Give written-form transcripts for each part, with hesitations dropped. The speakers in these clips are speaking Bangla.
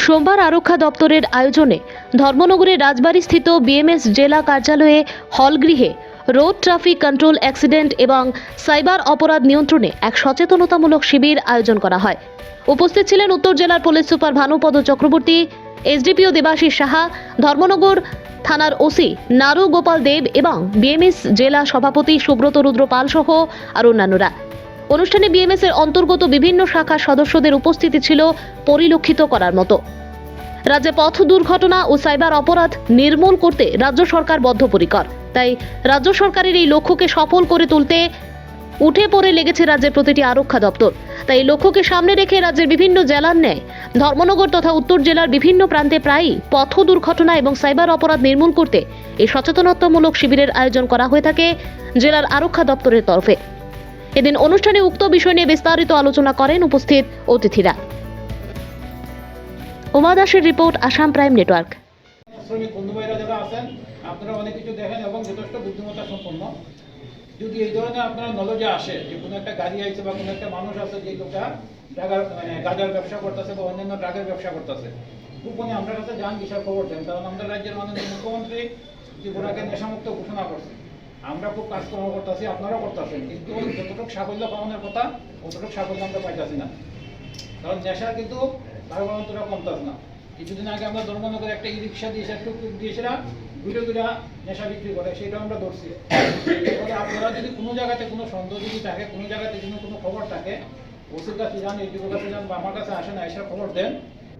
সোমবার আরক্ষা দপ্তরের আয়োজনে ধর্মনগরের রাজবাড়িস্থিত বিএমএস জেলা কার্যালয়ে হলগৃহে রোড ট্রাফিক কন্ট্রোল অ্যাক্সিডেন্ট এবং সাইবার অপরাধ নিয়ন্ত্রণে এক সচেতনতামূলক শিবির আয়োজন করা হয়। উপস্থিত ছিলেন উত্তর জেলার police super Bhanupada Chakraborty, SDPO Debashis Saha, Dharmanagar থানার ওসি নারু গোপাল দেব এবং বিএমএস জেলা সভাপতি সুব্রত রুদ্র পাল সহ আর অন্যান্যরা। অনুষ্ঠানে বিএমএস এর অন্তর্গত বিভিন্ন শাখার সদস্যদের উপস্থিতি ছিল পরিলক্ষিত করার মতো। রাজ্যে পথ দুর্ঘটনা ও সাইবার অপরাধ নির্মূল করতে রাজ্য সরকার বদ্ধপরিকর। তাই রাজ্য সরকারের এই লক্ষ্যকে সফল করে তুলতে উঠে পড়ে লেগেছে রাজ্যের প্রতিটি আরক্ষা দপ্তর। তাই এই লক্ষ্যকে সামনে রেখে রাজ্যের বিভিন্ন জেলার ন্যায় ধর্মনগর তথা উত্তর জেলার বিভিন্ন প্রান্তে প্রায়ই পথ দুর্ঘটনা এবং সাইবার অপরাধ নির্মূল করতে এই সচেতনতামূলক শিবিরের আয়োজন করা হয়ে থাকে জেলার আরক্ষা দপ্তরের তরফে। এদিন অনুষ্ঠানে উক্ত বিষয় নিয়ে বিস্তারিত আলোচনা করেন উপস্থিত অতিথিরা। উমা দাসের রিপোর্ট, আসাম প্রাইম নেটওয়ার্ক। শ্রমিক বন্ধু ভাইরা যারা আছেন আপনারা অনেক কিছু দেখেন এবং যথেষ্ট বুদ্ধিমত্তা সম্পন্ন। যদি এই ধরনের আপনারা নলেজে আসে যে কোনো একটা গাড়ি আছে বা কোনো একটা মানুষ আছে যে লোকটা গাঁজার ব্যবসা করতেছে বা অন্যান্য ড্রাগের ব্যবসা করতেছে, গোপনে আমরা কাছে যান কিসের খবর দেন, কারণ আমাদের রাজ্যের মাননীয় মুখ্যমন্ত্রী ত্রিপুরাকে নেশামুক্ত ঘোষণা করছে। আমরা খুব কাজকর্ম করতেছি, আপনারাও করতেছেন, কিন্তু যতটুকু সাফল্য পাওয়ানোর কথা অতটুকু সাফল্য আমরা পাইতেছি না, কারণ নেশা কিন্তু ভারতরা কমতেছে না। কিছুদিন আগে আমরা ধর্মনগরে একটা ই রিক্সা দিয়েছে, টুকটুক দিয়েছিলাম, ঘুরে ঘুরে নেশা বিক্রি করে, সেটা আমরা ধরছি। ফলে আপনারা যদি কোনো জায়গাতে কোনো সন্দেহ যদি থাকে, কোনো জায়গাতে যদি কোনো খবর থাকে, ওসির কাছে যান, এডিওর কাছে যান বা আমার কাছে আসেন, এসে খবর দেন,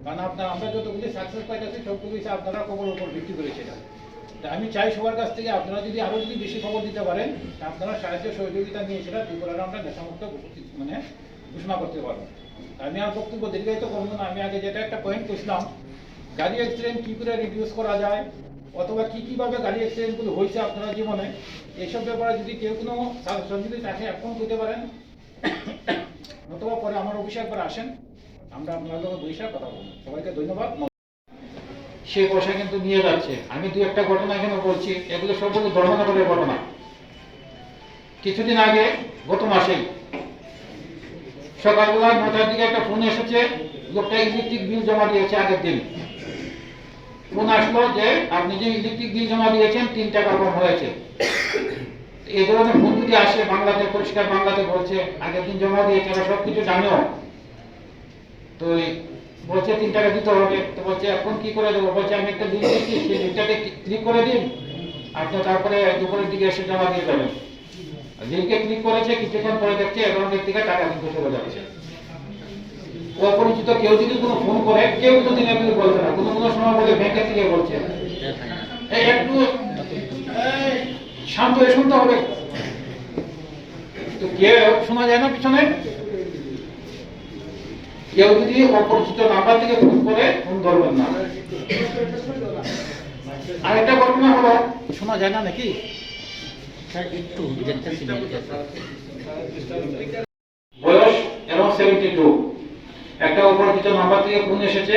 কারণ আমরা যতগুলি সাকসেস পাইতেছি সবগুলি আপনারা খবর উপর ভিত্তি করে সেটা। তা আমি চাই সবার কাছ থেকে আপনারা যদি আরও যদি বেশি খবর দিতে পারেন, আপনারা সাহায্য সহযোগিতা নিয়ে সেটা ত্রিপুরার আমরা নেশামুক্ত ঘোষণা করতে পারবো। আমি আর বক্তব্য দীর্ঘায়িত করবো না। আমি আগে যেটা একটা পয়েন্ট করছিলাম, গাড়ি অ্যাক্সিডেন্ট কী করে রিডিউস করা যায় অথবা কীভাবে গাড়ি অ্যাক্সিডেন্টগুলো হয়েছে আপনার জীবনে, এইসব ব্যাপারে যদি কেউ কোনো সাজেশন যদি তাকে এখন করতে পারেন অথবা পরে আমার অফিসে একবার আসেন, আমরা আপনার লোক বৈশাখ কথা বলবো। সবাইকে ধন্যবাদ। সে পয়সা কিন্তু নিয়ে যাচ্ছে। আমি দু একটা ঘটনা এখানে বলছি, এগুলো সবগুলো ধর্মনগরের ঘটনা। কিছুদিন আগে গত মাসেই সকালবেলা 9টার দিকে একটা ফোন এসেছে, লোকটা ইলেকট্রিক বিল জমা দিয়েছে আগের দিন। ফোন আসলো যে আপনি যে ইলেকট্রিক বিল জমা দিয়েছেন 3 টাকা কম হয়েছে। এই ধরনের ফোন যদি আসে, বাংলাতে পরিষ্কার বাংলাতে বলছে আগের দিন জমা দিয়েছে, আমরা সবকিছু জানিও, তো বলছে 3 টাকা দিতে হবে। তো বলছে এখন কি করে দেবো? বলছে আমি একটা লিঙ্ক দিচ্ছি, সেই লিঙ্কটাকে ক্লিক করে দিন, আপনি তারপরে দুপুরের দিকে এসে জমা দিয়ে যাবেন। লিঙ্কে ক্লিক করেছে, কিছুক্ষণ পরে দেখছে অ্যাকাউন্টের থেকে টাকা কিন্তু চলে যাচ্ছে। অপরিচিত কেউ যদি কোনো ফোন করে, কেউ যদি এগুলো বলছে না, কোনো কোনো সময় বলে ব্যাংকের থেকে বলছে। একটু শান্ত হয়ে শুনতে হবে, তো কেউ শোনা যায় না পিছনে। কেউ যদি অপরিচিত নাম্বার থেকে ফোন করে, ফোন ধরবেন না। আরেকটা ঘটনা হলো, শোনা যায় না নাকি? বয়স এবং 72, একটা অপরিচিত নাম্বার থেকে ফোন এসেছে,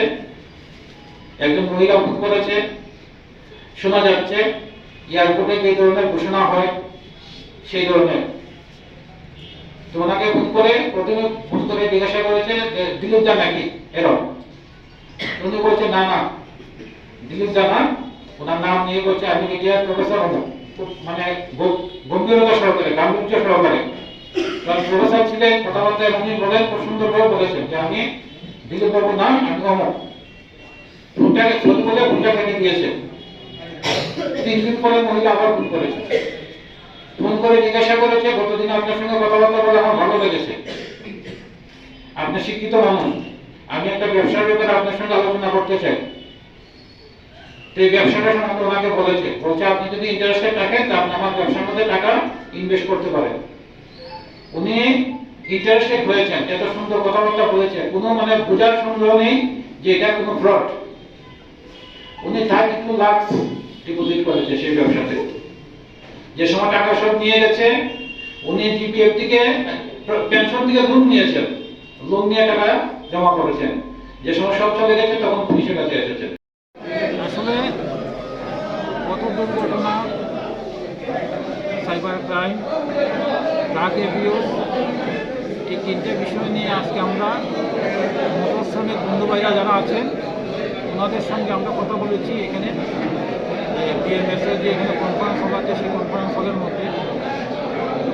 একজন মহিলা ফোন করেছে, শোনা যাচ্ছে এয়ারপোর্টে যে ধরনের ঘোষণা হয় সেই ধরনের। তো ওনাকে ফোন করে প্রথমে ফোন করে জিজ্ঞাসা করেছে দিলীপ দা নাকি এরকম। উনি বলছে না না দিলীপ দা না, ওনার নাম নিয়ে বলছে আমি রিটায়ার্ড প্রফেসর হব, মানে গম্ভীরতা সহকারে, গাম্ভীর্য সহকারে। কারণ প্রফেসর ছিলেন, কথাবার্তা উনি বলেন, খুব সুন্দরভাবে বলেছেন যে আমি দিলীপ বাবু না, আমি অমর। ফোনটাকে ফোন বলে ফোনটা কেটে দিয়েছে। 3 দিন পরে মহিলা আবার ফোন করেছে, ফোন করে জিজ্ঞাসা করেছে গতদিন আপনার সঙ্গে কথাবার্তা বলে আমার ভালো লেগেছে, আপনি শিক্ষিত মানুষ, আমি একটা ব্যবসার ব্যাপারে আপনার সঙ্গে আলোচনা করতে চাই। এই ব্যবসাটা সম্বন্ধে ওনাকে বলছে আপনি যদি ইন্টারেস্টেড থাকেন তা আপনি আমার ব্যবসার মধ্যে টাকা ইনভেস্ট করতে পারেন। উনি ইন্টারেস্টেড হয়েছেন, এত সুন্দর কথাবার্তা বলেছেন, কোনো মানে বোঝার সন্দেহ নেই যে এটা কোনো ফ্রড। উনি 32 লাখ ডিপোজিট করেছে সেই ব্যবসাতে। যে সময় টাকা সব নিয়ে গেছে, উনি জিপিএফ থেকে পেনশন থেকে লোন নিয়েছেন, লোন নিয়ে টাকা জমা করেছেন। যে সময় সব চলে গেছে তখন পুলিশের কাছে এসেছেন। আসলে কত দুর্ঘটনা, সাইবার ক্রাইম, ড্রাগ অ্যাবিউজ, এই 3টে বিষয় নিয়ে আজকে আমরা মোটর শ্রমিক বন্ধু ভাইরা যারা আছেন ওনাদের সঙ্গে আমরা কথা বলেছি এখানে বিএমএসের যে এখানে কনফারেন্স হল আছে সেই কনফারেন্স হলের মধ্যে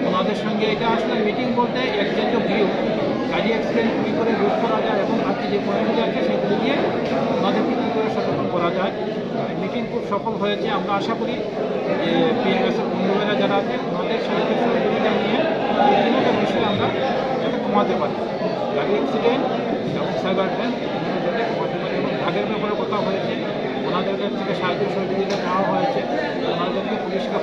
ওনাদের সঙ্গে এটা আসলে মিটিং বলতে এক্সচেঞ্জ অফ ভিউ গাড়ি অ্যাক্সিডেন্ট কী করে রোধ করা যায় এবং বাকি যে পয়েন্টগুলি আছে সেগুলি নিয়ে ওনাদেরকে কী করে সচেতন করা যায়। মিটিং খুব সফল হয়েছে। আমরা আশা করি যে বিএমএসের বন্ধুরা যারা আছে ওনাদের সাথে সহযোগিতা নিয়ে এই তিনটা বিষয়ে আমরা যাতে কমাতে পারি, গাড়ি অ্যাক্সিডেন্ট এবং সাইবার ক্রাইম যাতে কমাতে পারি। এবং ভাগের ব্যাপারে কথা হয়েছে, ওনাদের কাছ থেকে সাহায্য সহযোগিতা চাওয়া হয়েছে, ওনাদেরকে পুলিশকে